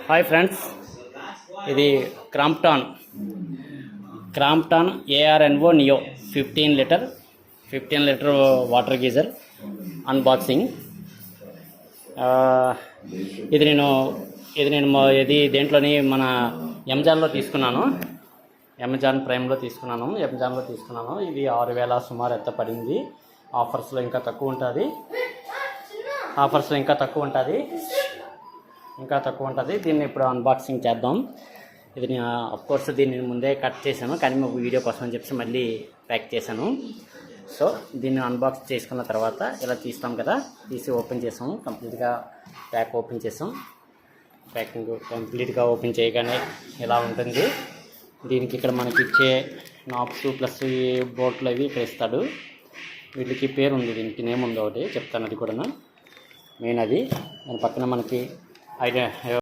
Hi friends, ఇది Crompton ARNO neo 15 litre water geyser unboxing. ఇది దేంట్లోని మన అమెజాన్లో తీసుకున్నాను. అమెజాన్ ప్రైమ్లో తీసుకున్నాను. ఇది 6,000 సుమారు ఎంత పడింది. ఆఫర్స్లో ఇంకా తక్కువ ఉంటుంది. దీన్ని ఇప్పుడు అన్బాక్సింగ్ చేద్దాం. ఇది అఫ్కోర్స్ దీన్ని ముందే కట్ చేశాను, కానీ మాకు వీడియో కోసం అని చెప్పి మళ్ళీ ప్యాక్ చేశాను. సో దీన్ని అన్బాక్స్ చేసుకున్న తర్వాత ఇలా తీస్తాం కదా, తీసి ఓపెన్ చేసాము. కంప్లీట్గా ప్యాకింగ్ కంప్లీట్గా ఓపెన్ చేయగానే ఇలా ఉంటుంది. దీనికి ఇక్కడ మనకి ఇచ్చే నాబ్స్ ప్లస్ ఈ బోట్లు అవి ఇక్కడ ఇస్తాడు. వీటికి పేరు ఉంది, దీనికి నేమ్ ఉంది, ఒకటి చెప్తాను. అది కూడా మెయిన్ అది. దాని పక్కన మనకి ఐడియా